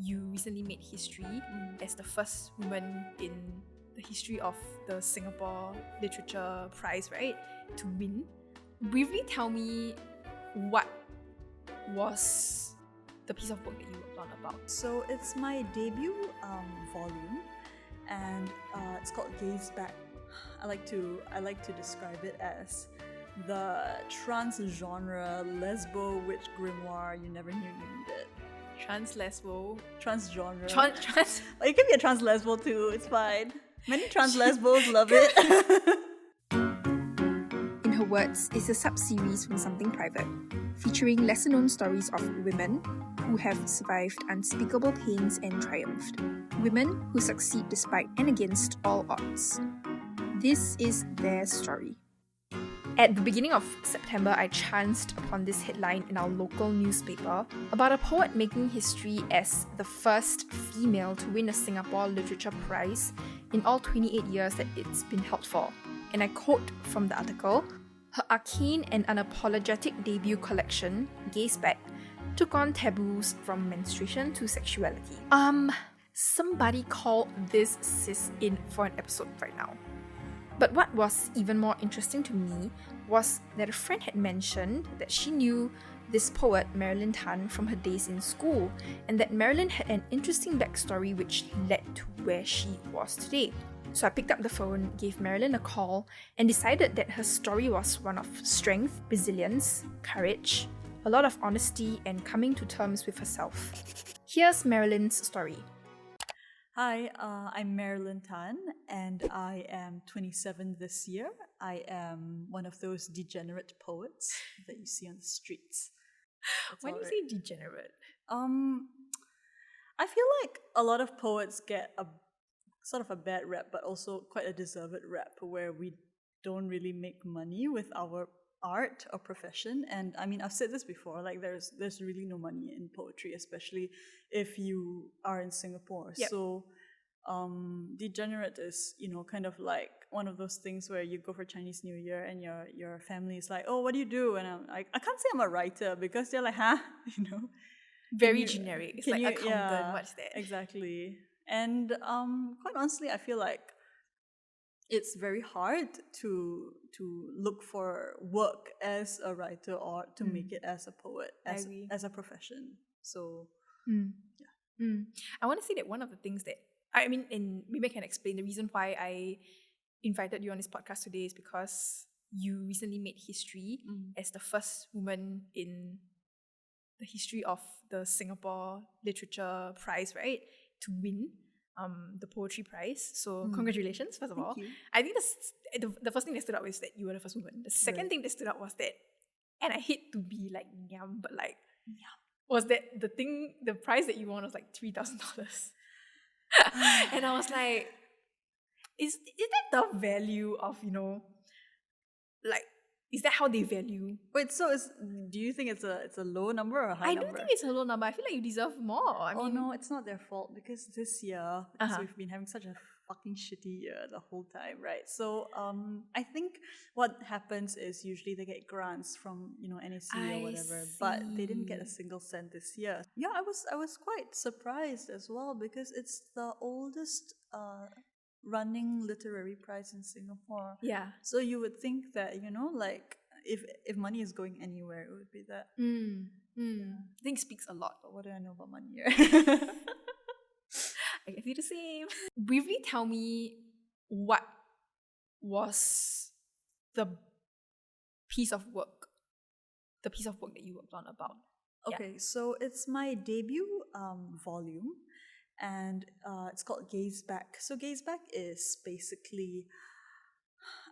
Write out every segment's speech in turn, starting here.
you recently made history as the first woman in the history of the Singapore Literature Prize, right, to win. Briefly tell me what was the piece of work that you worked on about. So it's my debut volume, and it's called Gaze Back. I like to describe it as the trans-genre lesbo witch grimoire you never knew you needed. Trans-lesbo. Trans-genre. Trans. Oh, you can be a trans-lesbo too. It's fine. Many trans-lesbos love it. In Her Words is a sub-series from Something Private, featuring lesser-known stories of women who have survived unspeakable pains and triumphed. Women who succeed despite and against all odds. This is their story. At the beginning of September, I chanced upon this headline in our local newspaper about a poet making history as the first female to win a Singapore Literature Prize in all 28 years that it's been held for. And I quote from the article, "Her arcane and unapologetic debut collection, Gaze Back, took on taboos from menstruation to sexuality." Somebody call this sis in for an episode right now. But what was even more interesting to me was that a friend had mentioned that she knew this poet, Marylyn Tan, from her days in school, and that Marylyn had an interesting backstory which led to where she was today. So I picked up the phone, gave Marylyn a call, and decided that her story was one of strength, resilience, courage, a lot of honesty, and coming to terms with herself. Here's Marylyn's story. Hi, I'm Marylyn Tan, and I am 27 this year. I am one of those degenerate poets that you see on the streets. When you say degenerate? I feel like a lot of poets get a sort of a bad rep, but also quite a deserved rep, where we don't really make money with our art or profession. And I mean, I've said this before, like there's really no money in poetry, especially if you are in Singapore. Yep. So degenerate is, kind of like one of those things where you go for Chinese New Year and your family is like, "Oh, what do you do?" And I'm like, I can't say I'm a writer because they're like, "Huh?" Very generic. It's like accountant, yeah, what's that? Exactly. And quite honestly, I feel like it's very hard to look for work as a writer or to make it as a poet, as a profession. So I want to say that one of the things that and maybe I can explain the reason why I invited you on this podcast today is because you recently made history as the first woman in the history of the Singapore Literature Prize, right, to win the poetry prize. So congratulations, first of all. you. I think the first thing that stood out was that you were the first woman. The second thing that stood out was that, and I hate to be like nyam, but like was that the prize that you won was like $3,000. And I was like, is that the value of, like, is that how they value? Wait, so do you think it's a low number or a high number? I don't think it's a low number. I feel like you deserve more. No, it's not their fault because this year, because we've been having such a fucking shitty year the whole time, right? So I think what happens is usually they get grants from NAC or whatever, but they didn't get a single cent this year. Yeah, I was quite surprised as well because it's the oldest running literary prize in Singapore. Yeah. So you would think that like if money is going anywhere, it would be that. I think speaks a lot. But what do I know about money here? I can feel the same. Briefly tell me what was the piece of work that you worked on about. Okay, so it's my debut volume, and it's called Gaze Back. So Gaze Back is basically,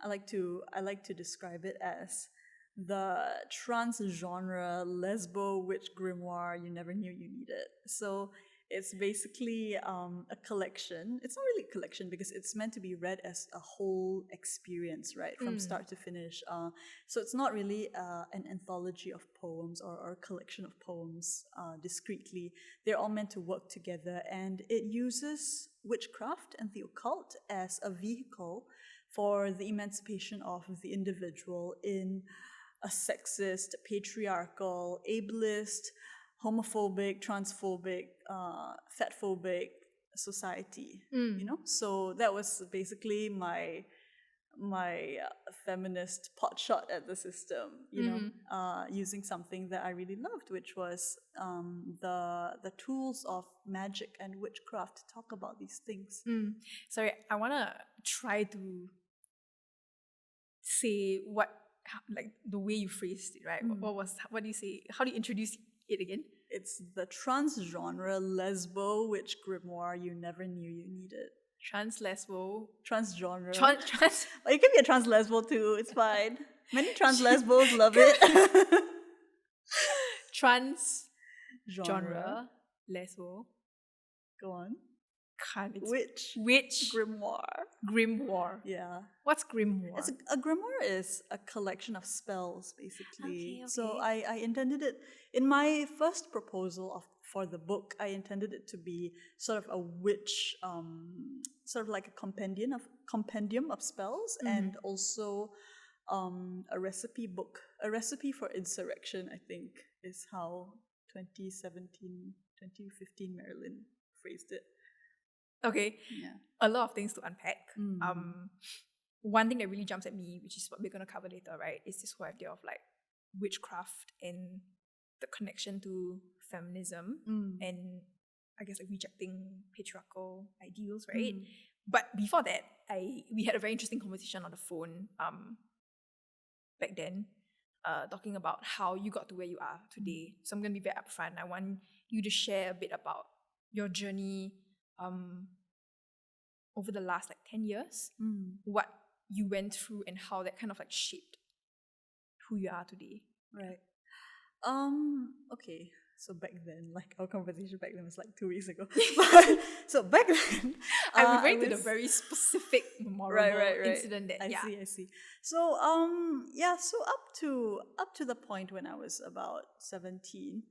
I like to describe it as the trans-genre lesbo witch grimoire you never knew you needed. So it's basically a collection. It's not really a collection because it's meant to be read as a whole experience, right, from start to finish. So it's not really an anthology of poems or a collection of poems discretely. They're all meant to work together, and it uses witchcraft and the occult as a vehicle for the emancipation of the individual in a sexist, patriarchal, ableist, homophobic, transphobic, fatphobic society, you know? So that was basically my feminist pot shot at the system, you know, using something that I really loved, which was the tools of magic and witchcraft to talk about these things. Sorry, I want to try to say like the way you phrased it, right? What do you say? How do you introduce it again? It's the transgenre lesbo witch grimoire you never knew you needed. Trans-lesbo. Transgenre. Trans. Well, you can be a trans lesbo too. It's fine. Many trans lesbos love it. Trans genre lesbo. Go on. Witch grimoire. Grimoire. Yeah. What's grimoire? A grimoire is a collection of spells, basically. Okay. So I intended it in my first proposal for the book. I intended it to be sort of a witch, sort of like a compendium of spells, and also a recipe book, a recipe for insurrection. I think is how 2015 Marylyn phrased it. Okay. Yeah. A lot of things to unpack. One thing that really jumps at me, which is what we're going to cover later, right, is this whole idea of like witchcraft and the connection to feminism and I guess like rejecting patriarchal ideals, right? But before that, we had a very interesting conversation on the phone back then, talking about how you got to where you are today. So I'm going to be very upfront. I want you to share a bit about your journey over the last like 10 years, what you went through and how that kind of like shaped who you are today. Right. Okay. So back then, like our conversation back then was like 2 weeks ago. So back then, I'm referring to the very specific memorable incident that I see. So so up to the point when I was about 17,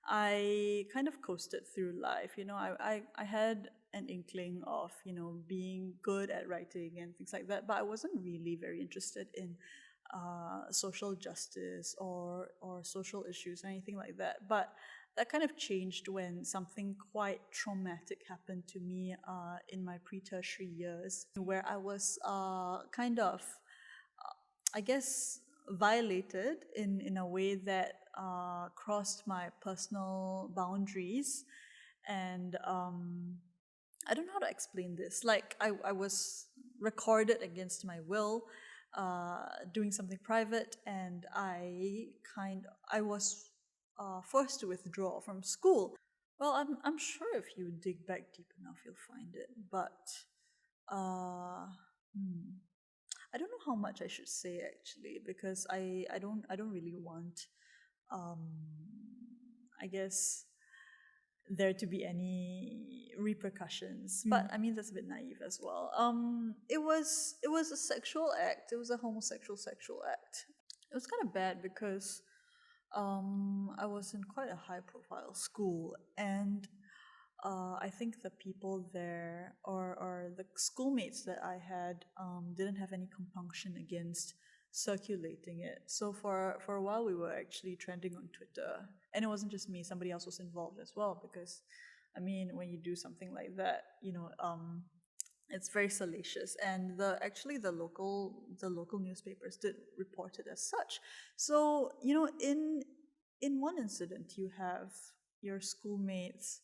I kind of coasted through life. You know, I had an inkling of, you know, being good at writing and things like that, but I wasn't really very interested in social justice or social issues or anything like that. But that kind of changed when something quite traumatic happened to me in my pre-tertiary years, where I was kind of, I guess, violated in a way that crossed my personal boundaries. And I don't know how to explain this. Like, I was recorded against my will, doing something private, and I was forced to withdraw from school. Well, I'm sure if you dig back deep enough, you'll find it. But I don't know how much I should say actually, because I don't really want I guess there to be any repercussions. But I mean, that's a bit naive as well. It was a sexual act. It was a homosexual sexual act. It was kind of bad because I was in quite a high profile school, and I think the people there or the schoolmates that I had didn't have any compunction against circulating it. So for a while we were actually trending on Twitter, and it wasn't just me, somebody else was involved as well, because I mean, when you do something like that, you know, it's very salacious, and the local newspapers did report it as such. So, you know, in one incident you have your schoolmates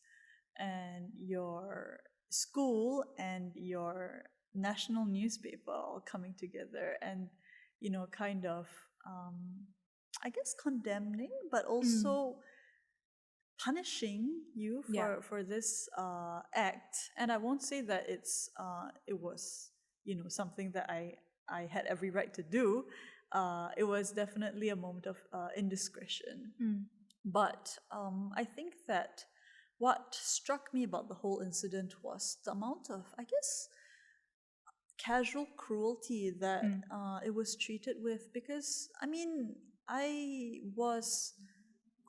and your school and your national newspaper all coming together and, you know, kind of I guess condemning, but also punishing you for this act. And I won't say that it was, you know, something that I had every right to do. It was definitely a moment of indiscretion. But I think that what struck me about the whole incident was the amount of, I guess, casual cruelty that it was treated with. Because, I mean, I was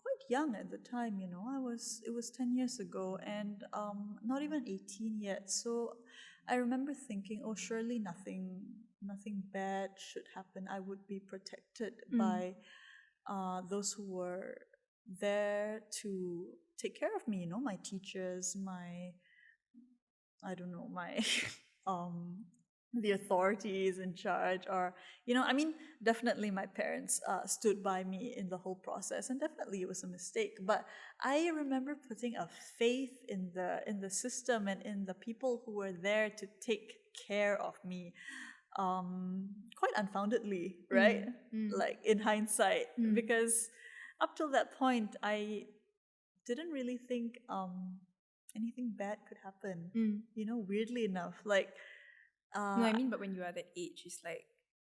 quite young at the time, you know. It was 10 years ago, and not even 18 yet. So I remember thinking, oh, surely nothing bad should happen. I would be protected by those who were there to take care of me, you know, my teachers, I don't know, my the authorities in charge, or I mean, definitely my parents stood by me in the whole process, and definitely it was a mistake. But I remember putting a faith in the system and in the people who were there to take care of me, quite unfoundedly, right? Like in hindsight, because up till that point, I didn't really think anything bad could happen. Weirdly enough, like No, I mean, but when you are that age, it's like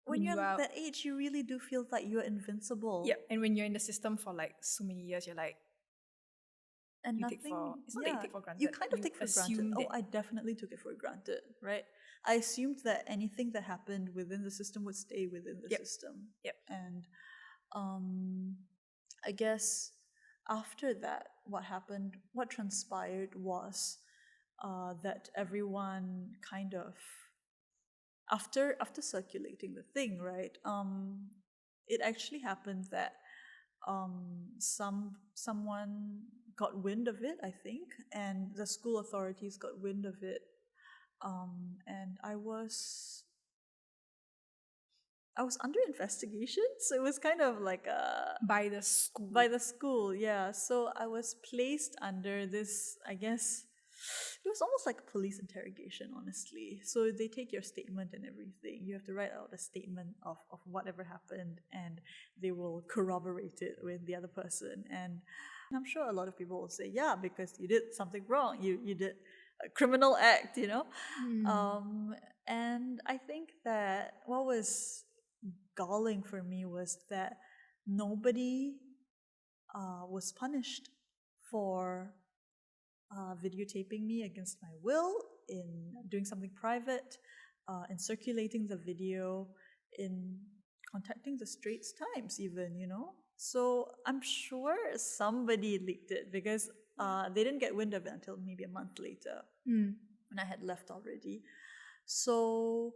when you're that age, you really do feel like you're invincible. Yeah, and when you're in the system for like so many years, you're like, and you nothing. take for, it's not that you take for granted. You kind of take for granted. Oh, I definitely took it for granted, right? I assumed that anything that happened within the system would stay within the system. Yep. And I guess after that, what transpired was that everyone kind of, after circulating the thing, right? It actually happened that someone got wind of it, I think, and the school authorities got wind of it, and I was under investigation, so it was kind of like by the school. By the school, yeah. So I was placed under this, I guess, it was almost like a police interrogation, honestly. So they take your statement and everything. You have to write out a statement of whatever happened, and they will corroborate it with the other person. And I'm sure a lot of people will say, yeah, because you did something wrong. You did a criminal act, And I think that what was galling for me was that nobody was punished for videotaping me against my will, in doing something private, in circulating the video, in contacting the Straits Times even, So I'm sure somebody leaked it, because they didn't get wind of it until maybe a month later, when I had left already. So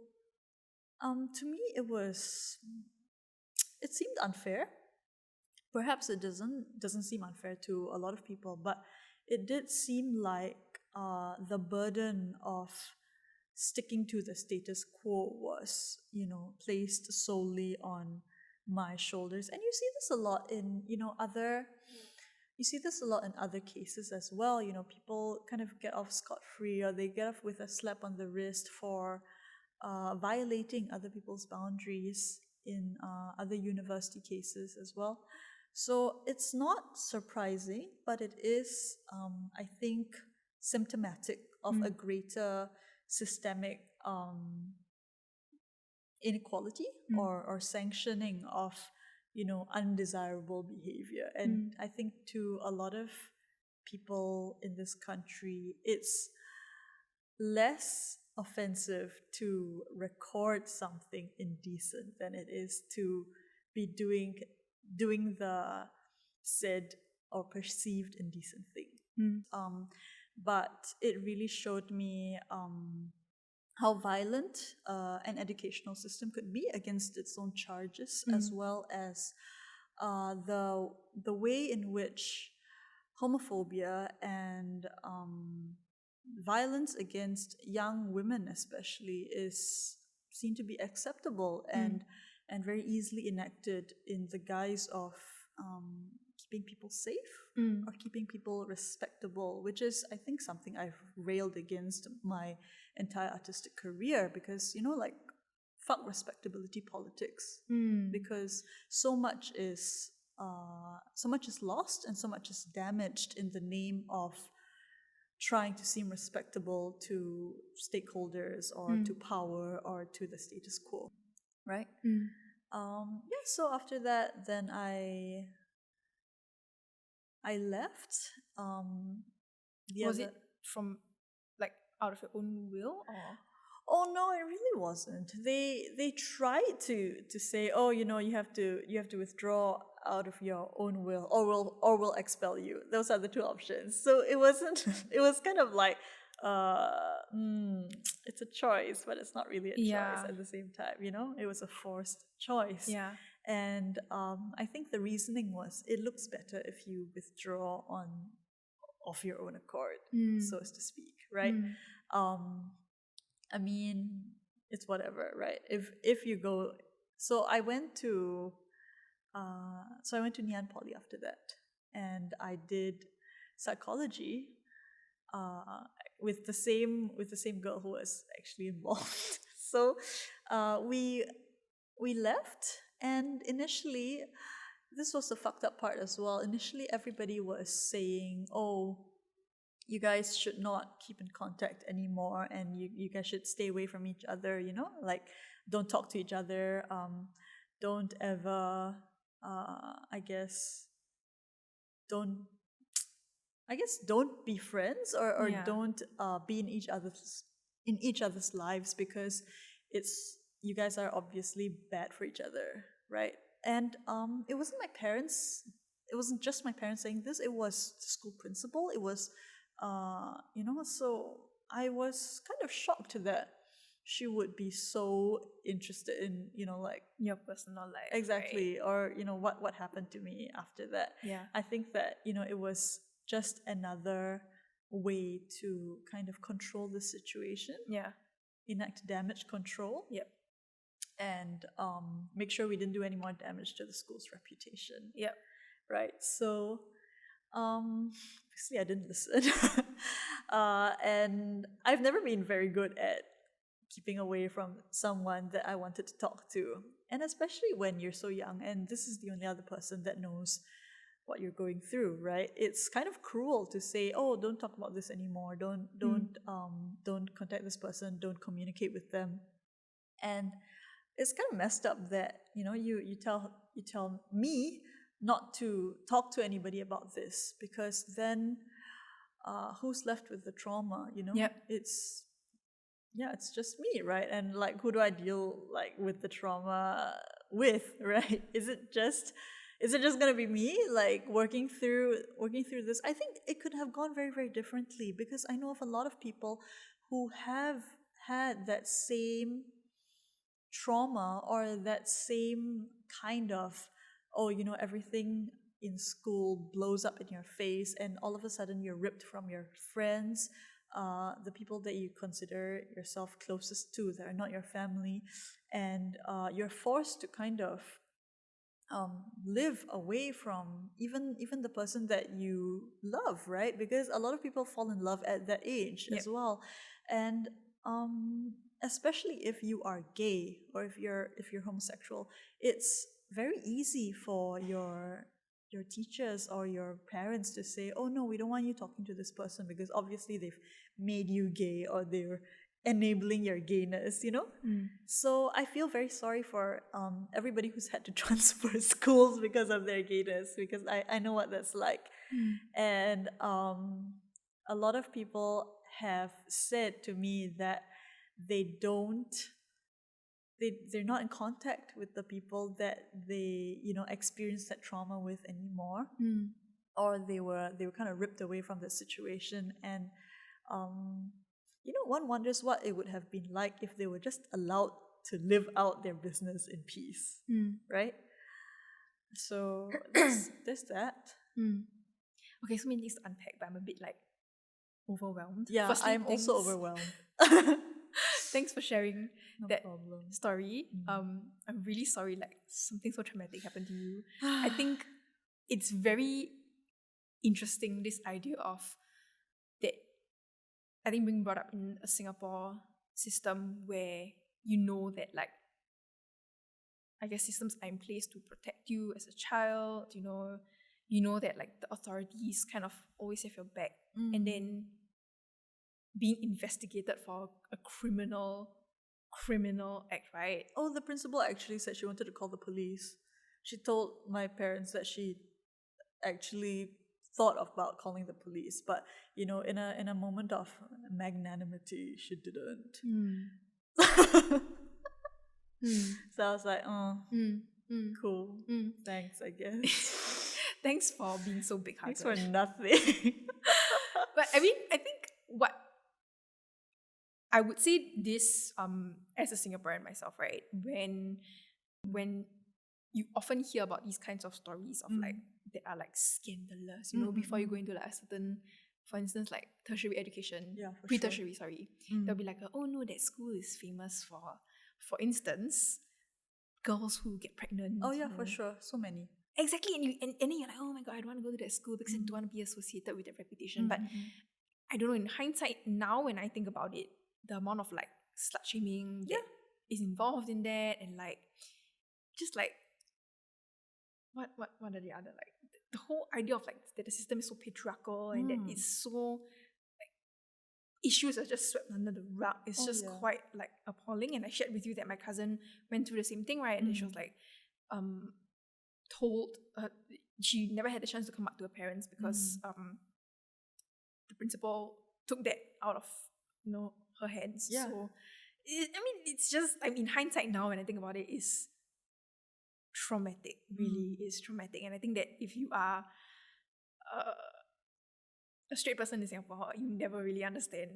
to me, it seemed unfair. Perhaps it doesn't seem unfair to a lot of people, but it did seem like the burden of sticking to the status quo was, placed solely on my shoulders. And you see this a lot in, other cases as well. People kind of get off scot-free, or they get off with a slap on the wrist for violating other people's boundaries in other university cases as well. So it's not surprising, but it is, I think, symptomatic of a greater systemic inequality or sanctioning of, undesirable behavior. And I think to a lot of people in this country, it's less offensive to record something indecent than it is to be doing the said or perceived indecent thing. But it really showed me how violent an educational system could be against its own charges, as well as the way in which homophobia and violence against young women especially is seen to be acceptable and very easily enacted in the guise of keeping people safe or keeping people respectable, which is, I think, something I've railed against my entire artistic career, because fuck respectability politics, because so much is lost and so much is damaged in the name of trying to seem respectable to stakeholders or to power or to the status quo, right? So after that, then I left. Was it from like out of your own will, or? Oh no, it really wasn't. They tried to say, oh, you have to withdraw out of your own will, or we'll expel you. Those are the two options. So it wasn't. It was kind of like, it's a choice, but it's not really a choice at the same time. It was a forced choice. Yeah. And I think the reasoning was it looks better if you withdraw of your own accord, so as to speak, right? I mean, it's whatever, right? If you go, so I went to Nyan Poly after that, and I did psychology with the same girl who was actually involved. So we left, and initially, this was the fucked up part as well. Initially, everybody was saying, "Oh, you guys should not keep in contact anymore, and you guys should stay away from each other, like don't talk to each other, don't ever I guess don't don't be friends, or don't be in each other's lives, because you guys are obviously bad for each other, right?" And it wasn't just my parents saying this, it was the school principal, it was so I was kind of shocked that she would be so interested in, like your personal life. exactly, right? or what happened to me after that. Yeah. I think that it was just another way to kind of control the situation, Yeah. enact damage control, Yep. and make sure we didn't do any more damage to the school's reputation. Yep. Right. So obviously I didn't listen. And I've never been very good at keeping away from someone that I wanted to talk to. And especially when you're so young and this is the only other person that knows what you're going through, right? It's kind of cruel to say, "Oh, don't talk about this anymore. Don't contact this person. Don't communicate with them." And it's kind of messed up that you tell me not to talk to anybody about this, because then who's left with the trauma? Yep. It's just me, right? And like, who do I deal with the trauma with, right? Is it just gonna be me, like working through this? I think it could have gone very, very differently, because I know of a lot of people who have had that same trauma, or that same kind of, everything in school blows up in your face, and all of a sudden you're ripped from your friends, the people that you consider yourself closest to, that are not your family, and you're forced to kind of live away from even the person that you love, right? Because a lot of people fall in love at that age as well, and especially if you are gay, or if you're homosexual, it's very easy for your teachers or your parents to say, "Oh no, we don't want you talking to this person because obviously they've made you gay, or they're enabling your gayness," So I feel very sorry for everybody who's had to transfer schools because of their gayness, because I know what that's like. And a lot of people have said to me that they're not in contact with the people that they experienced that trauma with anymore, or they were kind of ripped away from the situation. And one wonders what it would have been like if they were just allowed to live out their business in peace, right? So there's that. Okay, so many things to unpack, but I'm a bit overwhelmed. Yeah, Firstly, I'm also overwhelmed. Thanks for sharing that problem. story. I'm really sorry, something so traumatic happened to you. I think it's very interesting, this idea of that, I think being brought up in a Singapore system where that I guess systems are in place to protect you as a child, that the authorities kind of always have your back, and then being investigated for a criminal act, right? Oh, the principal actually said she wanted to call the police. She told my parents that she actually thought about calling the police, but in a moment of magnanimity, she didn't. So I was like, oh, cool. Thanks, I guess. Thanks for being so big-hearted. Thanks for nothing. But I mean, I think what I would say this, as a Singaporean myself, right? When you often hear about these kinds of stories of like that are like scandalous, you know, before you go into like a certain, for instance, like tertiary education, Yeah, for pre-tertiary, sorry, there'll be like, oh no, that school is famous for instance, girls who get pregnant. Oh yeah, you for know. sure. So many. Exactly, and then you're like, oh my god, I don't want to go to that school because I don't want to be associated with that reputation. But I don't know, in hindsight now when I think about it, the amount of like slut shaming that is involved in that, and like just like what are the other, like the whole idea of like that the system is so patriarchal and that it's so like issues are just swept under the rug. It's just quite like appalling. And I shared with you that my cousin went through the same thing, right? And then she was like told she never had the chance to come back to her parents because the principal took that out of, you know, her hands. Yeah. So it's just, I mean, hindsight now when I think about it is traumatic, really is traumatic. And I think that if you are a straight person in Singapore, you never really understand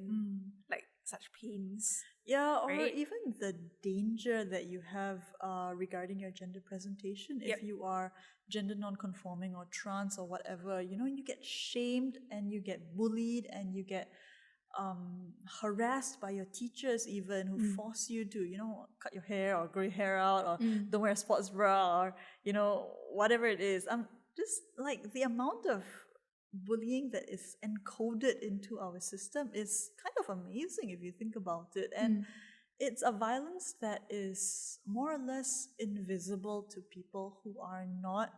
like such pains. Yeah, or right? even the danger that you have regarding your gender presentation. If you are gender non-conforming or trans or whatever, you know, you get shamed and you get bullied and you get harassed by your teachers even, who force you to, you know, cut your hair or grow your hair out or don't wear a sports bra or, you know, whatever it is. Just like the amount of bullying that is encoded into our system is kind of amazing if you think about it. And it's a violence that is more or less invisible to people who are not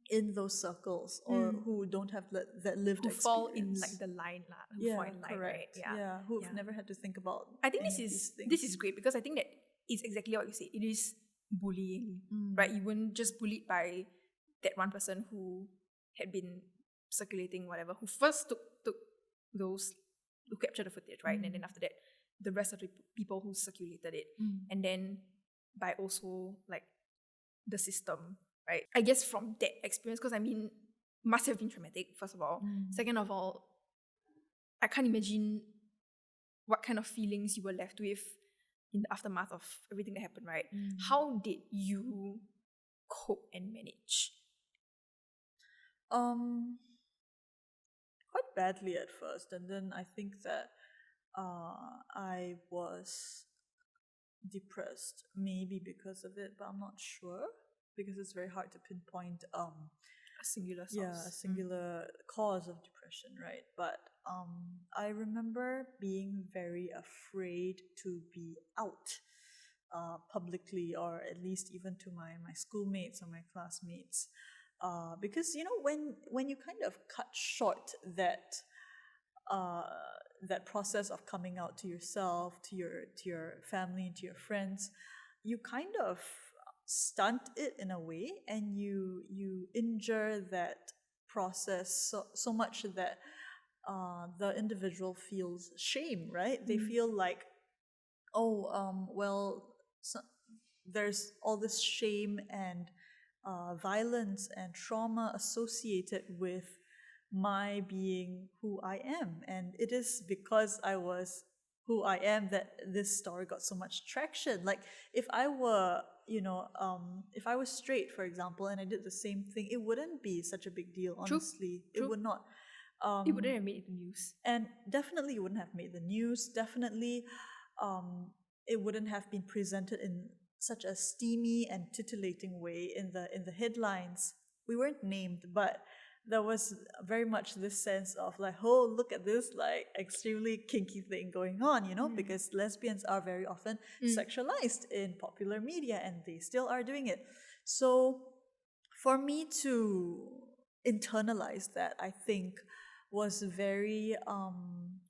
in those circles or who don't have that lived who experience. fall in like the line, fall in line, correct. right? Yeah, who've never had to think about. I think this is great because I think that it's exactly what you say. It is bullying, right? You weren't just bullied by that one person who had been circulating whatever, who first took those, who captured the footage, right? And then after that, the rest of the people who circulated it, and then by also like the system, right? I guess from that experience, because I mean, must have been traumatic, first of all. Second of all, I can't imagine what kind of feelings you were left with in the aftermath of everything that happened, right? How did you cope and manage? Quite badly at first, and then I think that I was depressed, maybe because of it, but I'm not sure because it's very hard to pinpoint a singular source. a singular cause of depression, right? But I remember being very afraid to be out publicly, or at least even to my schoolmates or my classmates, because you know, when you kind of cut short that process of coming out to yourself, to your family, and to your friends, you kind of stunt it in a way, and you injure that process so much that the individual feels shame, right? They feel like, oh, well, there's all this shame and violence and trauma associated with my being who I am. And it is because I was who I am that this story got so much traction. Like, if I were, if I was straight, for example, and I did the same thing, it wouldn't be such a big deal, honestly. True. It would not. It wouldn't have made the news. And definitely it wouldn't have made the news. Definitely it wouldn't have been presented in such a steamy and titillating way in the headlines. We weren't named, but there was very much this sense of like, oh, look at this like extremely kinky thing going on, because lesbians are very often sexualized in popular media, and they still are doing it. So for me to internalize that, I think was very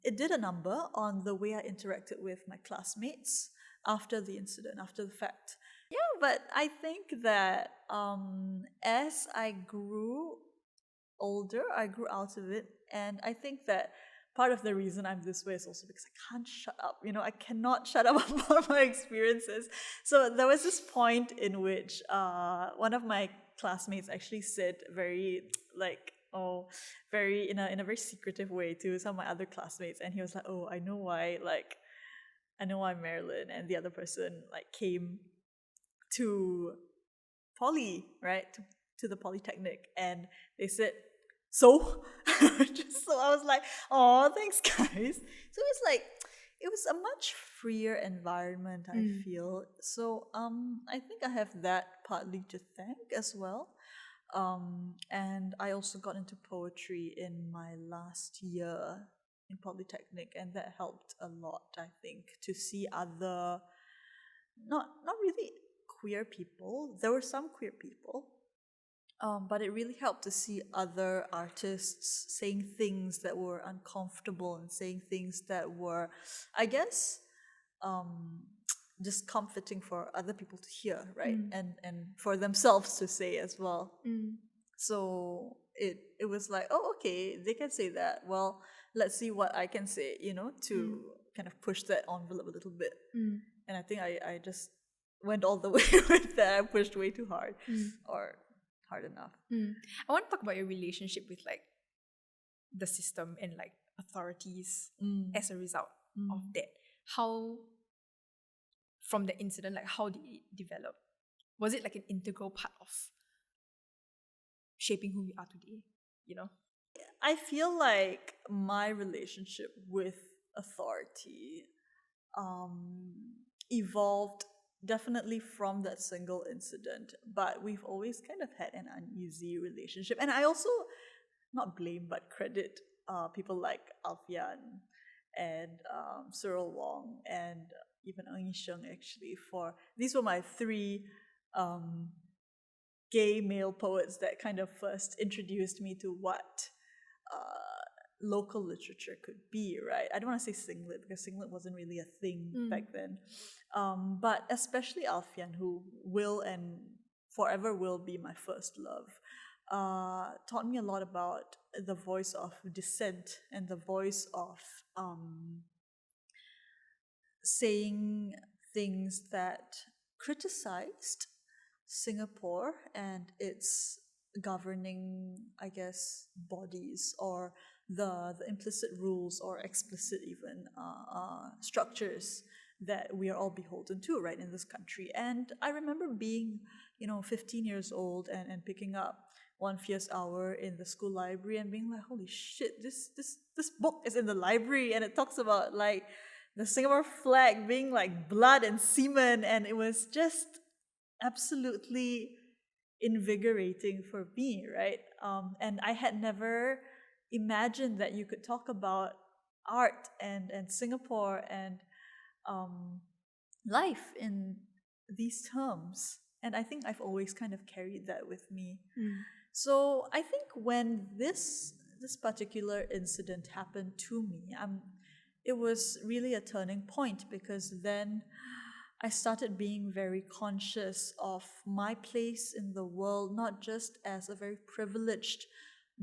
it did a number on the way I interacted with my classmates after the incident, after the fact. Yeah, but I think that as I grew older, I grew out of it, and I think that part of the reason I'm this way is also because I can't shut up. I cannot shut up about my experiences. So there was this point in which one of my classmates actually said very very in a very secretive way to some of my other classmates, and he was like, "Oh, I know why Marylyn and the other person like came to poly, right, to the Polytechnic, and they said, so, just so I was like, oh, thanks, guys. So it's like it was a much freer environment, I feel. So I think I have that partly to thank as well. And I also got into poetry in my last year in Polytechnic, and that helped a lot, I think, to see other, not really queer people. There were some queer people, but it really helped to see other artists saying things that were uncomfortable and saying things that were, I guess, um, just comforting for other people to hear, right? And for themselves to say as well. So it was like, oh, okay, they can say that. Well, let's see what I can say, to kind of push that envelope a little bit. And I think I just went all the way with that. I pushed way too hard, or hard enough. I want to talk about your relationship with like the system and like authorities as a result of that. How, from the incident, like how did it develop? Was it like an integral part of shaping who we are today? I feel like my relationship with authority evolved definitely from that single incident, but we've always kind of had an uneasy relationship. And I also not blame but credit people like Alfian and Cyril Wong and even Ng Sheng, actually, for these were my three gay male poets that kind of first introduced me to what local literature could be, right? I don't want to say singlet because singlet wasn't really a thing back then. But especially Alfian, who will and forever will be my first love, taught me a lot about the voice of dissent and the voice of saying things that criticized Singapore and its governing, I guess, bodies, or the implicit rules or explicit even structures that we are all beholden to, right, in this country. And I remember being, 15 years old and picking up One Fierce Hour in the school library and being like, holy shit, this book is in the library and it talks about like the Singapore flag being like blood and semen, and it was just absolutely invigorating for me, right? And I had never imagined that you could talk about art and Singapore and life in these terms. And I think I've always kind of carried that with me. So I think when this particular incident happened to me, it was really a turning point, because then I started being very conscious of my place in the world, not just as a very privileged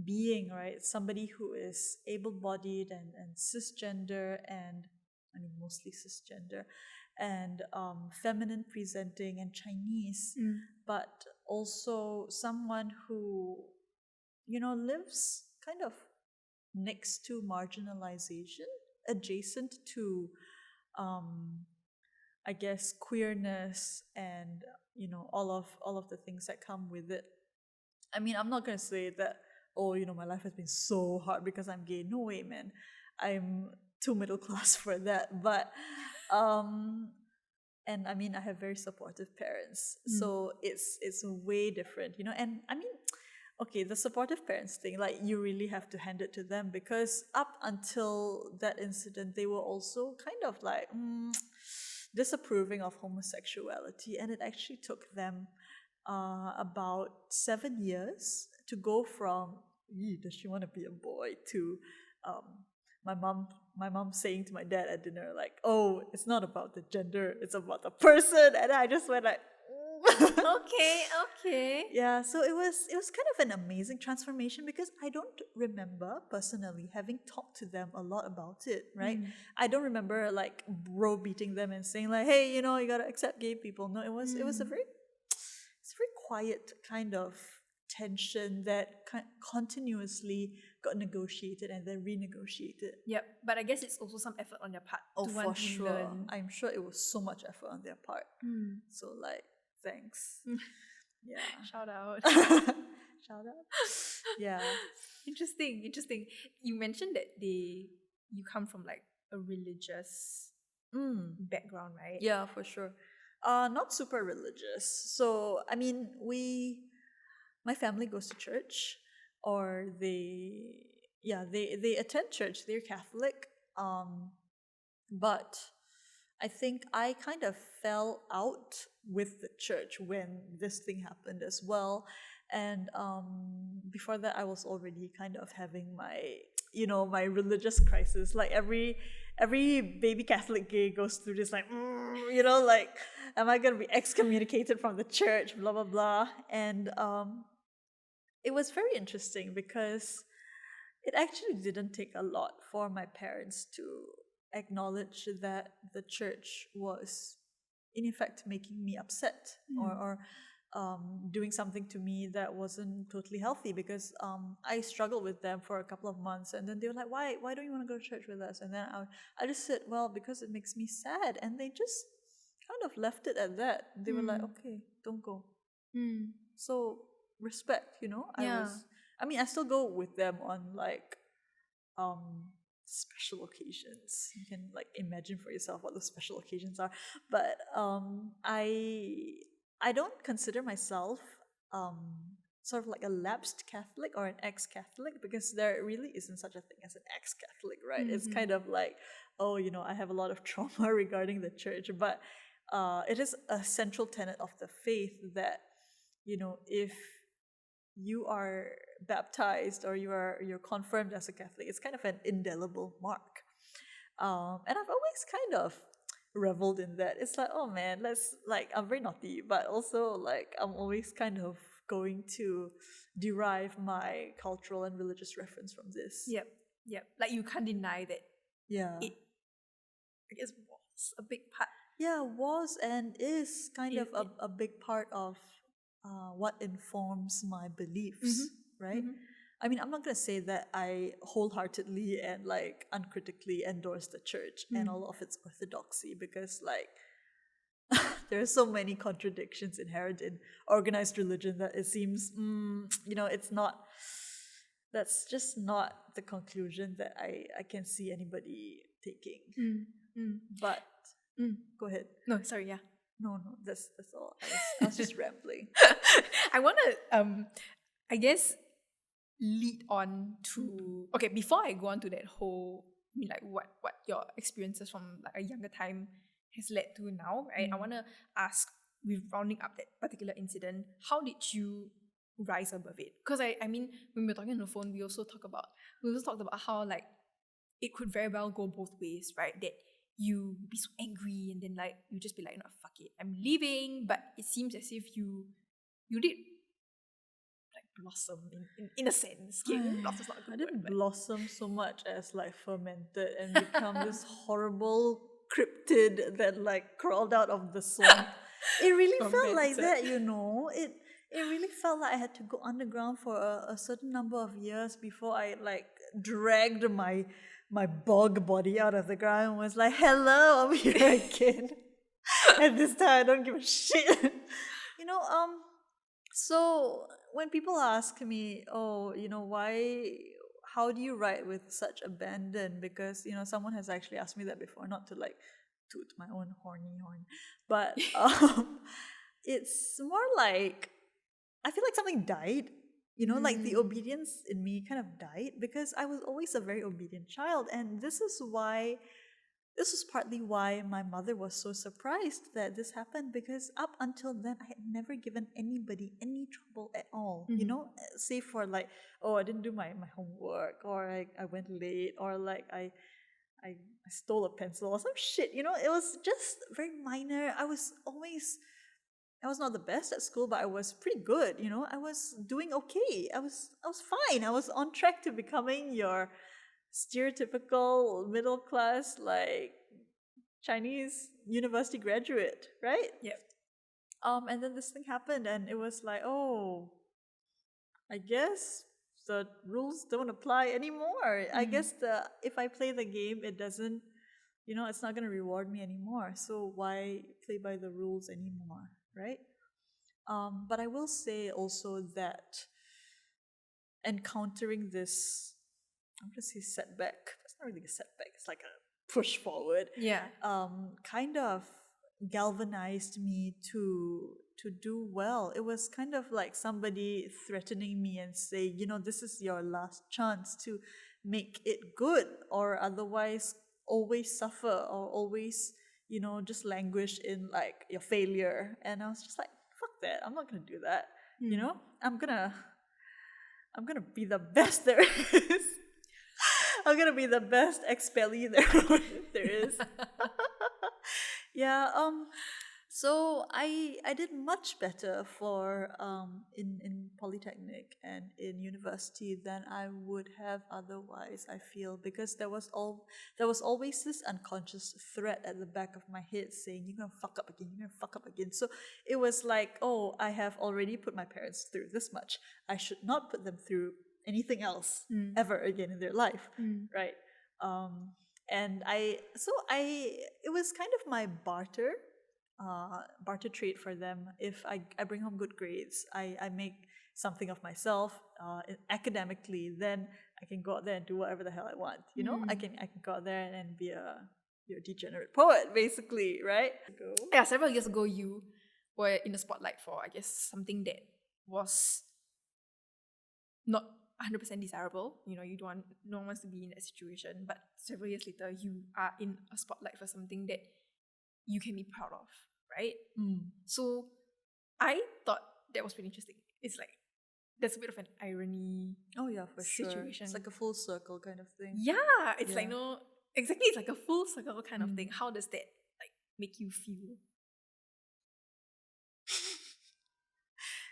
being, right? Somebody who is able-bodied and cisgender, and I mean mostly cisgender, and feminine presenting and Chinese, but also someone who, lives kind of next to marginalization, adjacent to I guess queerness and all of the things that come with it. I mean, I'm not gonna say that, oh, my life has been so hard because I'm gay. No way, man. I'm too middle class for that. But and I mean, I have very supportive parents, so it's way different, And I mean, okay, the supportive parents thing, like, you really have to hand it to them, because up until that incident, they were also kind of like disapproving of homosexuality, and it actually took them about 7 years to go from does she want to be a boy to my mom saying to my dad at dinner, like, oh, it's not about the gender, it's about the person. And I just went like Okay. yeah, so it was kind of an amazing transformation, because I don't remember personally having talked to them a lot about it, right? I don't remember like bro beating them and saying like, hey, you gotta accept gay people. No, it was a very quiet kind of tension that continuously got negotiated and then renegotiated. Yep, but I guess it's also some effort on your part to For want to sure. learn. I'm sure it was so much effort on their part. So like, thanks. Yeah. Shout out. Shout out. Yeah. Interesting. You mentioned that you come from like a religious background, right? Yeah, for sure. Not super religious. So I mean, my family goes to church, or they attend church. They're Catholic. But I think I kind of fell out with the church when this thing happened as well. And before that, I was already kind of having my religious crisis. Like every baby Catholic gay goes through this, like, like, am I gonna be excommunicated from the church? Blah blah blah. And it was very interesting because it actually didn't take a lot for my parents to acknowledge that the church was in effect making me upset, or doing something to me that wasn't totally healthy, because I struggled with them for a couple of months, and then they were like, why don't you want to go to church with us? And then I just said, well, because it makes me sad. And they just kind of left it at that. They were like, okay, don't go. So respect, Yeah. I still go with them on like special occasions. You can like imagine for yourself what those special occasions are. But I don't consider myself um sort of like a lapsed Catholic or an ex-Catholic, because there really isn't such a thing as an ex-Catholic, right? It's kind of like, oh, I have a lot of trauma regarding the church, but it is a central tenet of the faith that, if you are baptized or you're confirmed as a Catholic, it's kind of an indelible mark. And I've always kind of reveled in that. It's like, oh man, I'm very naughty, but also like I'm always kind of going to derive my cultural and religious reference from this. Yep. Like you can't deny that Yeah. it, I guess, was a big part. Yeah, was and is kind of a big part of what informs my beliefs, right? I mean, I'm not going to say that I wholeheartedly and like uncritically endorse the church and all of its orthodoxy, because like there are so many contradictions inherent in organized religion that it seems, it's not, that's just not the conclusion that I can see anybody taking. But go ahead. No, sorry, yeah. No, that's all. I was just rambling. I want to, I guess, lead on to, okay, before I go on to that whole, I mean, like what your experiences from like a younger time has led to now, right? I want to ask, with rounding up that particular incident, how did you rise above it? Because I mean, when we were talking on the phone, we also talked about how like it could very well go both ways, right? That you be so angry and then like you just be like, no, fuck it, I'm leaving. But it seems as if you did like blossom in a sense. Okay, blossom's not a good I didn't word, but blossom so much as like fermented and become this horrible cryptid that like crawled out of the swamp. It really felt like that, It really felt like I had to go underground for a certain number of years before I like dragged my bog body out of the ground and was like, hello, I'm here again. And this time I don't give a shit. So when people ask me, oh, how do you write with such abandon? Because, someone has actually asked me that before, not to like toot my own horny horn, but it's more like, I feel like something died. Like the obedience in me kind of died, because I was always a very obedient child. And this was partly why my mother was so surprised that this happened, because up until then I had never given anybody any trouble at all. Save for like, oh, I didn't do my homework, or I went late, or like I stole a pencil or some shit. It was just very minor. I was not the best at school, but I was pretty good. I was doing okay. I was fine. I was on track to becoming your stereotypical middle class, like Chinese university graduate, right? Yep. And then this thing happened, and it was like, oh, I guess the rules don't apply anymore. I guess if I play the game, it doesn't, it's not going to reward me anymore. So why play by the rules anymore, right? But I will say also that encountering this, I'm gonna say setback. It's not really a setback. It's like a push forward. Yeah. Kind of galvanized me to do well. It was kind of like somebody threatening me and say, this is your last chance to make it good, or otherwise always suffer, or always, just languish in like your failure. And I was just like, fuck that. I'm not gonna do that. I'm gonna be the best there is. I'm gonna be the best expellee there is. Yeah. So I did much better for in polytechnic and in university than I would have otherwise. I feel, because there was always this unconscious threat at the back of my head saying, you're gonna fuck up again, you're gonna fuck up again. So it was like, oh, I have already put my parents through this much. I should not put them through anything else ever again in their life, right? And it was kind of my barter trade for them. If I bring home good grades, I make something of myself academically, then I can go out there and do whatever the hell I want. I can go out there and be a degenerate poet, basically, right? Yeah, several years ago, you were in the spotlight for, I guess, something that was not 100% desirable. You don't want, no one wants to be in that situation. But several years later, you are in a spotlight for something that you can be proud of, right? So I thought that was pretty interesting. It's like, there's a bit of an irony. Oh yeah, for situation. Sure. It's like a full circle kind of thing. Yeah, it's like, no, exactly, it's like a full circle kind of thing. How does that like make you feel?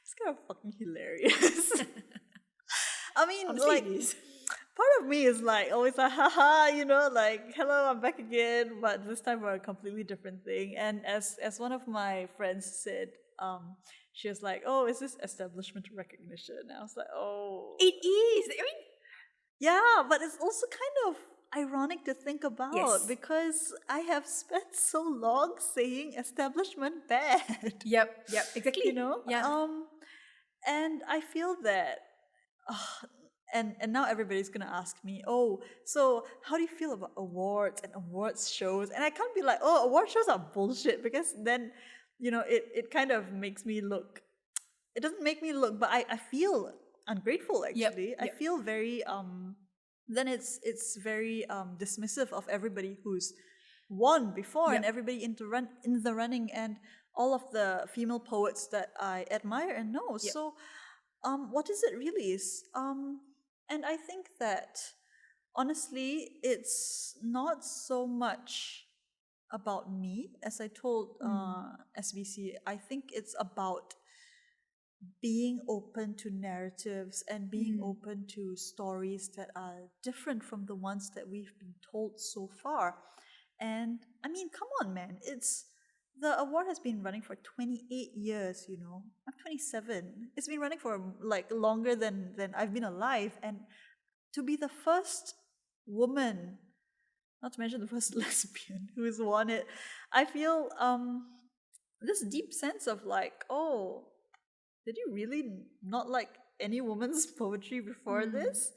It's kind of fucking hilarious. I mean, Honestly, like, it is. part of me is like always like, haha, like, hello, I'm back again, but this time for a completely different thing. And as one of my friends said, she was like, oh, is this establishment recognition? And I was like, oh, It is. I mean, yeah, but it's also kind of ironic to think about, Yes. because I have spent so long saying establishment bad. Yep, exactly. Yeah. And I feel that, and now everybody's gonna ask me, oh, so how do you feel about awards and awards shows? And I can't be like, oh, award shows are bullshit, because then, it kind of makes me look. It doesn't make me look, but I feel ungrateful, actually. Yep. I feel very then it's very dismissive of everybody who's won before, and everybody in the running, and all of the female poets that I admire and know. So what is it really is? And I think that honestly, it's not so much about me, as I told SBC. I think it's about being open to narratives and being open to stories that are different from the ones that we've been told so far. And I mean, come on, man. The award has been running for 28 years, I'm 27. It's been running for like longer than I've been alive. And to be the first woman, not to mention the first lesbian who has won it, I feel this deep sense of like, oh, did you really not like any woman's poetry before this?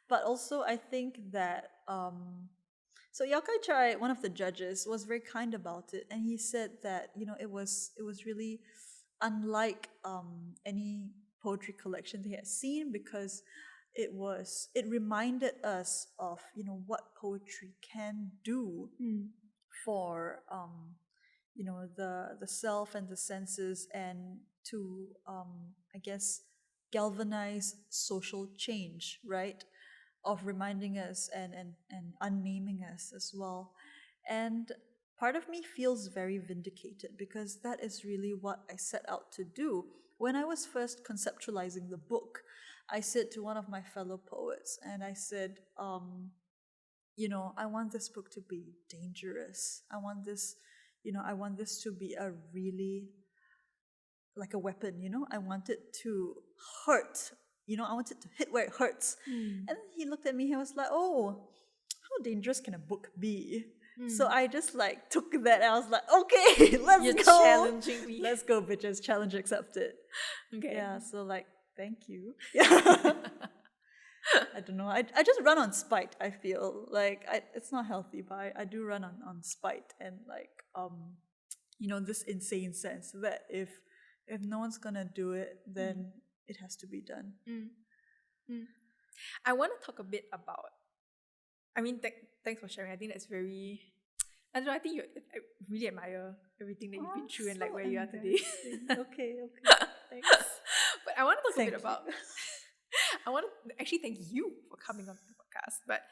But also, I think that so Yakai Chai, one of the judges, was very kind about it, and he said that it was really unlike any poetry collection they had seen, because it reminded us of what poetry can do for the self and the senses, and to I guess galvanize social change, right? Of reminding us and unnaming us as well. And part of me feels very vindicated, because that is really what I set out to do. When I was first conceptualizing the book, I said to one of my fellow poets, and I said, I want this book to be dangerous. I want this to be a really, like a weapon, I want it to hurt. I want it to hit where it hurts. And then he looked at me, he was like, oh, how dangerous can a book be? So I just like took that and I was like, okay, let's You're go. challenging me. Let's go, bitches. Challenge accepted. Okay. Yeah, so like, thank you. Yeah. I don't know. I just run on spite, I feel. Like, it's not healthy, but I do run on spite and like, this insane sense that if no one's gonna do it, then it has to be done. I want to talk a bit about, I mean, thanks for sharing. I think that's very, I don't know, I think I really admire everything that you've been through and like So where you are today. Okay, thanks. But I want to talk Thank a bit about, I want to actually thank you for coming on the podcast, but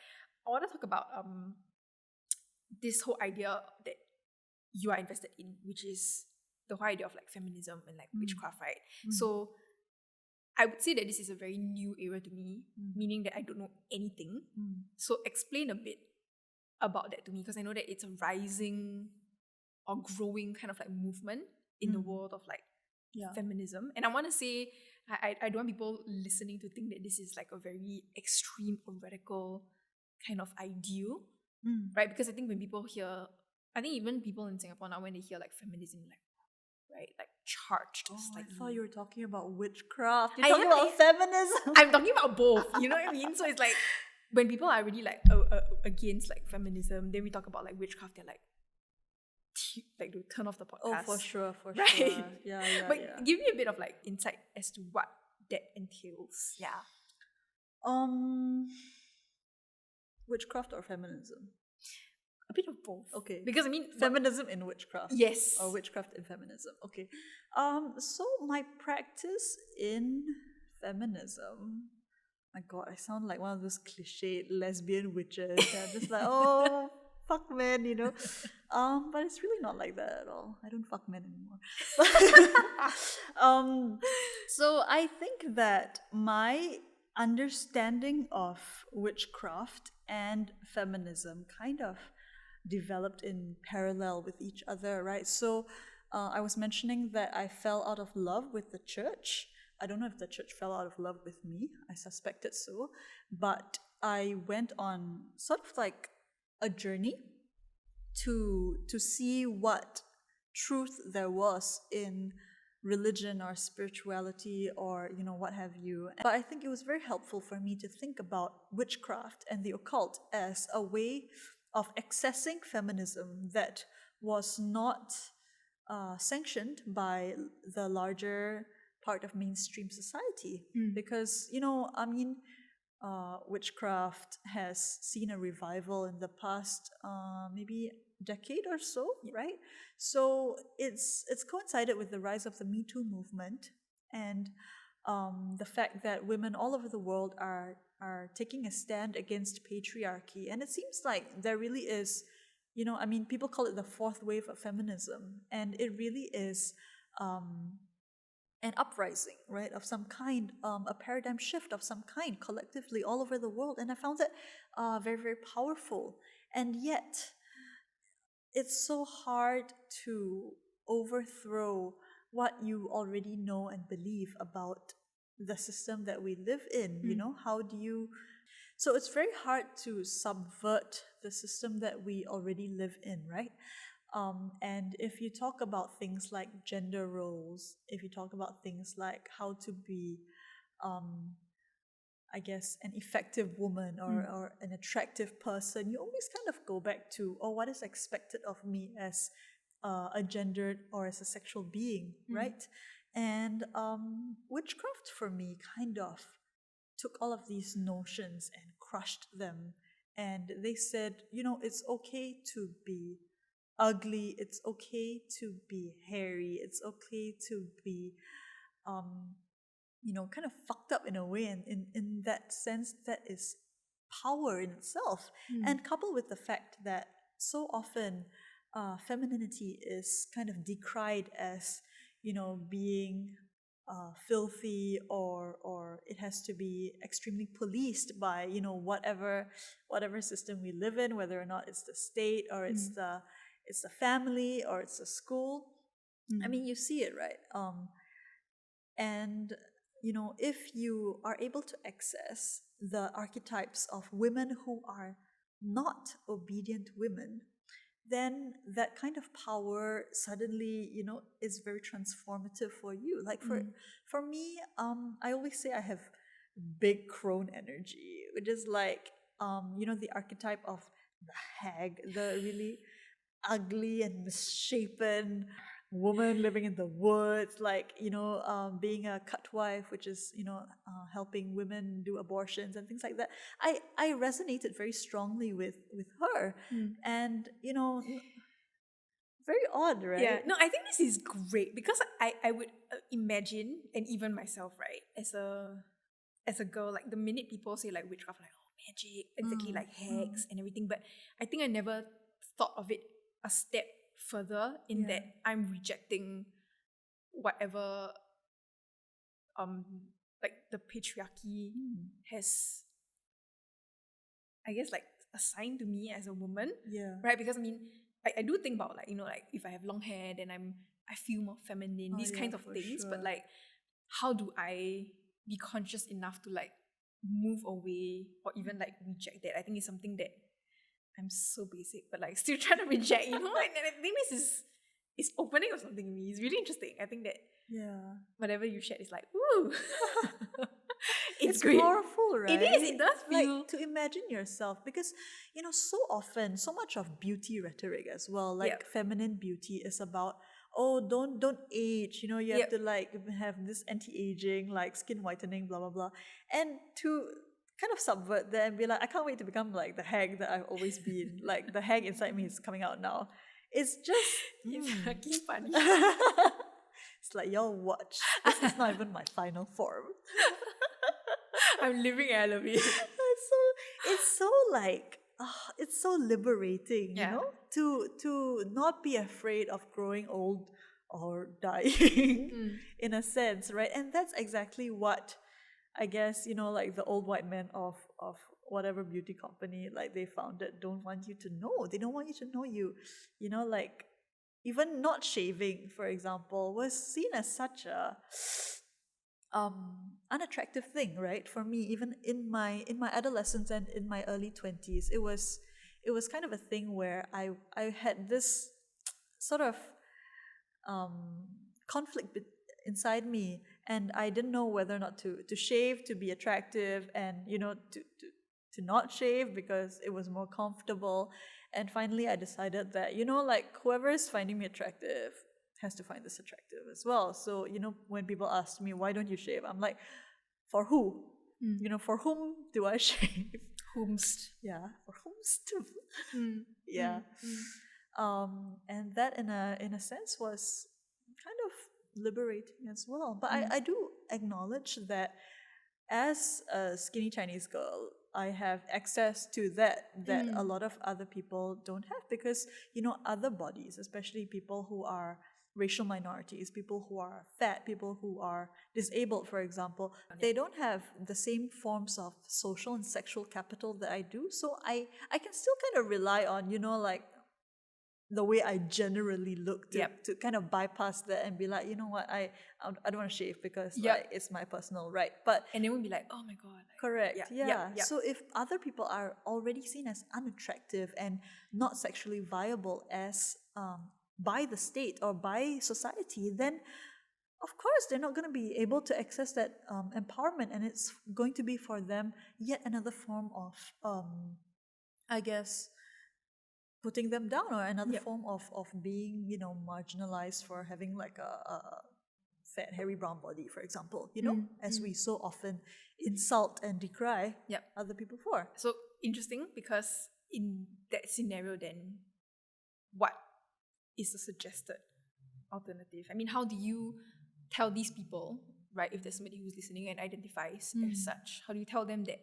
I want to talk about this whole idea that you are invested in, which is the whole idea of like feminism and like witchcraft, right? So I would say that this is a very new area to me, meaning that I don't know anything. So explain a bit about that to me, because I know that it's a rising or growing kind of like movement in the world of like feminism. And I want to say, I don't want people listening to think that this is like a very extreme or radical kind of ideal, right? Because I think when people hear, I think even people in Singapore now, when they hear like feminism, like, right, like charged. I thought you were talking about witchcraft. You're I talking am, about feminism. I'm talking about both, you know what I mean? So it's like, when people are really like against like feminism, then we talk about like witchcraft, they're like they turn off the podcast. Oh, for sure. Right? Yeah. But give me a bit of like insight as to what that entails. Yeah. Witchcraft or feminism? A bit of both. Okay. Because I mean, feminism in witchcraft. yes. Or witchcraft in feminism. Okay. So my practice in feminism, my God, I sound like one of those cliched lesbian witches. I'm just like, oh, fuck men, but it's really not like that at all. I don't fuck men anymore. So I think that my understanding of witchcraft and feminism kind of developed in parallel with each other, right? So I was mentioning that I fell out of love with the church. I don't know if the church fell out of love with me. I suspected so. But I went on sort of like a journey to see what truth there was in religion or spirituality or what have you. But I think it was very helpful for me to think about witchcraft and the occult as a way of accessing feminism that was not sanctioned by the larger part of mainstream society. Because witchcraft has seen a revival in the past maybe decade or so, right? So it's coincided with the rise of the Me Too movement and the fact that women all over the world are taking a stand against patriarchy. And it seems like there really is, people call it the fourth wave of feminism, and it really is an uprising, right, of some kind, a paradigm shift of some kind collectively all over the world. And I found it very, very powerful. And yet, it's so hard to overthrow what you already know and believe about the system that we live in. How do you... So it's very hard to subvert the system that we already live in, right? And if you talk about things like gender roles, if you talk about things like how to be, I guess, an effective woman or an attractive person, you always kind of go back to, what is expected of me as a gendered or as a sexual being, right? And witchcraft for me kind of took all of these notions and crushed them. And they said, it's okay to be ugly, it's okay to be hairy, it's okay to be kind of fucked up in a way, and in that sense that is power in itself. And coupled with the fact that so often femininity is kind of decried as being filthy, or it has to be extremely policed by whatever system we live in, whether or not it's the state or it's the family or it's the school. I mean, you see it, right? And if you are able to access the archetypes of women who are not obedient women, then that kind of power suddenly, is very transformative for you. Like for me, I always say I have big crone energy, which is like, the archetype of the hag, the really ugly and misshapen woman living in the woods, like, being a cutwife, which is, helping women do abortions and things like that. I resonated very strongly with her. And, very odd, right? Yeah, no, I think this is great because I would imagine, and even myself, right, as a girl, like the minute people say like witchcraft, like oh magic, exactly like hacks and everything, but I think I never thought of it a step further in that I'm rejecting whatever like the patriarchy has, I guess, like assigned to me as a woman. Yeah. Right? Because I mean, I do think about like, like if I have long hair, then I feel more feminine, these kinds of things. Sure. But like, how do I be conscious enough to like move away or even like reject that? I think it's something that I'm so basic, but like still trying to reject, and I think this is opening or something in me. It's really interesting. I think that whatever you shared is like, ooh. It's great. Powerful, right? It is. It does feel like to imagine yourself, because so often, so much of beauty rhetoric as well, like feminine beauty is about, oh, don't age, you have to like have this anti-aging, like skin whitening, blah blah blah, and to kind of subvert that and be like, I can't wait to become like the hag that I've always been. Like the hag inside me is coming out now. It's just it's fucking funny. It's like, y'all watch. This is not even my final form. I'm living it, I love it. It's so like, it's so liberating, to not be afraid of growing old or dying in a sense, right? And that's exactly what I guess, like the old white men of whatever beauty company like they founded don't want you to know. They don't want you to know you, like even not shaving, for example, was seen as such a unattractive thing, right? For me, even in my adolescence and in my early 20s, it was kind of a thing where I had this sort of conflict inside me, and I didn't know whether or not to shave to be attractive, and to not shave because it was more comfortable. And finally I decided that, like whoever is finding me attractive has to find this attractive as well. So, when people ask me, why don't you shave? I'm like, for who? For whom do I shave? Whomst. Yeah, for whomst. Yeah. And that in a sense was kind of liberating as well. But I do acknowledge that as a skinny Chinese girl, I have access to that a lot of other people don't have, because other bodies, especially people who are racial minorities, people who are fat, people who are disabled, for example, they don't have the same forms of social and sexual capital that I do. So I can still kind of rely on, like the way I generally look to kind of bypass that and be like, you know what, I don't want to shave because like it's my personal right. But and they would be like, oh my god, like, correct. So if other people are already seen as unattractive and not sexually viable as by the state or by society, then of course they're not going to be able to access that empowerment, and it's going to be for them yet another form of I guess putting them down, or another form of being marginalized for having like a fat hairy brown body, for example, as we so often insult and decry other people for. So interesting, because in that scenario then what is the suggested alternative? I mean, how do you tell these people, right, if there's somebody who's listening and identifies as such, how do you tell them that?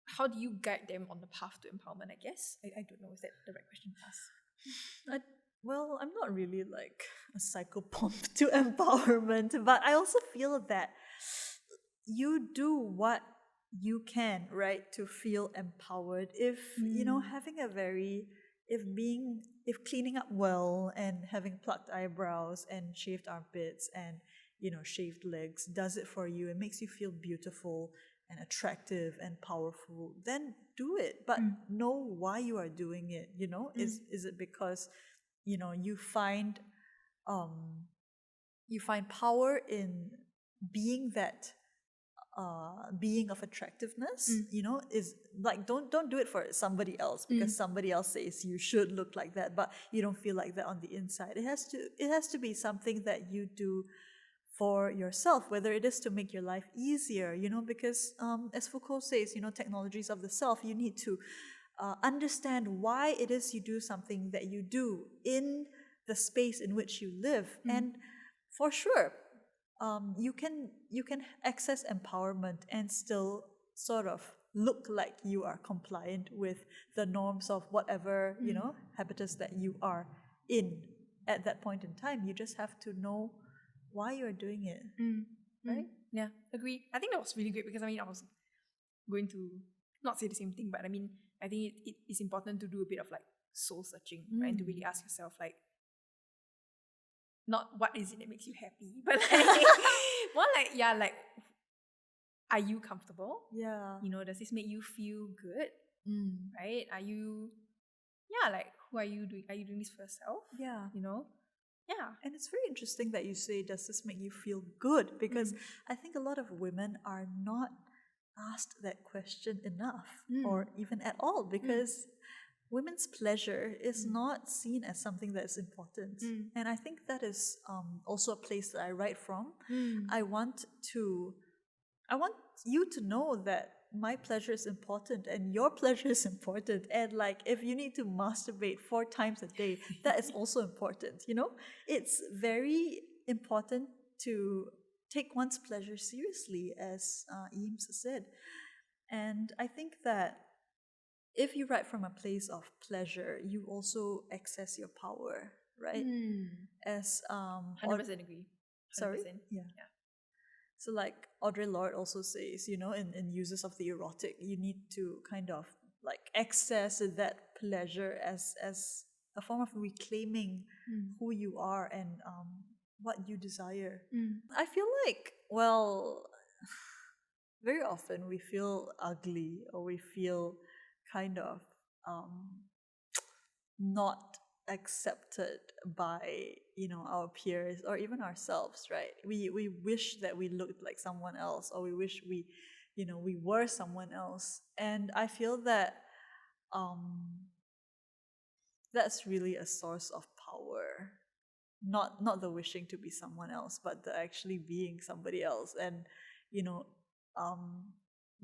How do you guide them on the path to empowerment, I guess? I don't know, is that the right question to ask? Well, I'm not really like a psychopomp to empowerment, but I also feel that you do what you can, right, to feel empowered. If, having a very, if cleaning up well and having plucked eyebrows and shaved armpits and, shaved legs does it for you, it makes you feel beautiful, and attractive and powerful, then do it. But know why you are doing it, you know? Is it because, you know, you find power in being that being of attractiveness, you know, is like don't do it for somebody else because somebody else says you should look like that, but you don't feel like that on the inside. It has to be something that you do for yourself, whether it is to make your life easier, you know, because as Foucault says, you know, technologies of the self, you need to understand why it is you do something that you do in the space in which you live. And for sure, you can access empowerment and still sort of look like you are compliant with the norms of whatever, you know, habitus that you are in at that point in time. You just have to know why you're doing it, right? Yeah, agree. I think that was really great because I mean, I was going to not say the same thing, but I mean, I think it's important to do a bit of like soul searching, right? And to really ask yourself, like, not what is it that makes you happy, but like, more like, yeah, like, are you comfortable? Yeah. You know, does this make you feel good? Right? Are you, like, who are you doing? Are you doing this for yourself? Yeah. You know? Yeah. And it's very interesting that you say, does this make you feel good? Because I think a lot of women are not asked that question enough or even at all, because women's pleasure is not seen as something that is important. And I think that is also a place that I write from. I want you to know that my pleasure is important and your pleasure is important. And like, if you need to masturbate 4 times a day, that is also important, you know? It's very important to take one's pleasure seriously, as Eames said. And I think that if you write from a place of pleasure, you also access your power, right? As 100% agree. 100%. Sorry? Yeah. So like Audre Lorde also says, you know, in Uses of the Erotic, you need to kind of like access that pleasure as a form of reclaiming who you are and what you desire. I feel like, well, very often we feel ugly or we feel kind of not accepted by, you know, our peers or even ourselves, right? We wish that we looked like someone else, or we wish we, you know, we were someone else. And I feel that that's really a source of power, not the wishing to be someone else, but the actually being somebody else. And, you know,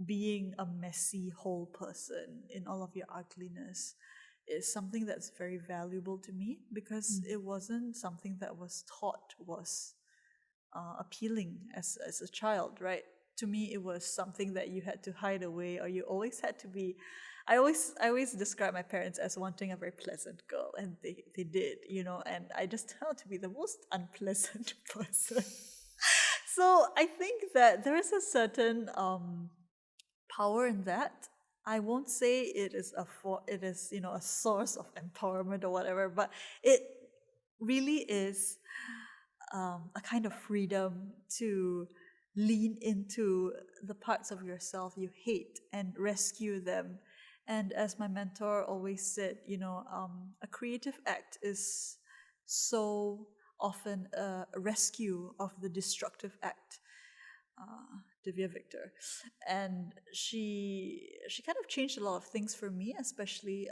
being a messy whole person in all of your ugliness is something that's very valuable to me, because it wasn't something that was taught was appealing as a child, right? To me, it was something that you had to hide away, or you always had to be. I always describe my parents as wanting a very pleasant girl, and they did, you know, and I just turned out to be the most unpleasant person. So I think that there is a certain power in that. I won't say it is you know, a source of empowerment or whatever, but it really is a kind of freedom to lean into the parts of yourself you hate and rescue them. And as my mentor always said, you know, a creative act is so often a rescue of the destructive act. Divya Victor, and she kind of changed a lot of things for me, especially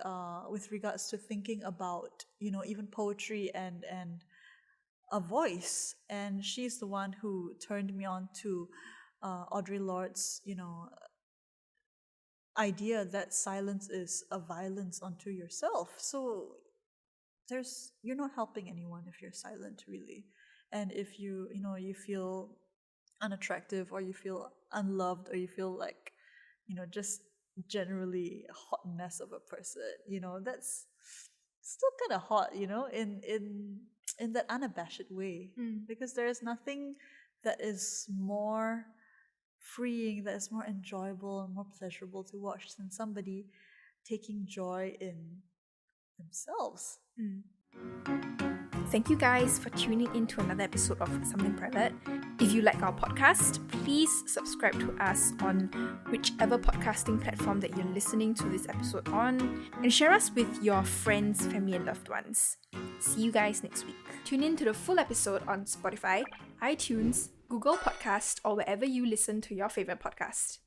with regards to thinking about, you know, even poetry and a voice. And she's the one who turned me on to Audre Lorde's, you know, idea that silence is a violence unto yourself. So you're not helping anyone if you're silent, really. And if you know, you feel unattractive, or you feel unloved, or you feel like, you know, just generally a hot mess of a person, you know, that's still kind of hot, you know, in that unabashed way. Because there is nothing that is more freeing, that is more enjoyable and more pleasurable to watch than somebody taking joy in themselves. Thank you guys for tuning in to another episode of Something Private. If you like our podcast, please subscribe to us on whichever podcasting platform that you're listening to this episode on, and share us with your friends, family, and loved ones. See you guys next week. Tune in to the full episode on Spotify, iTunes, Google Podcast, or wherever you listen to your favorite podcast.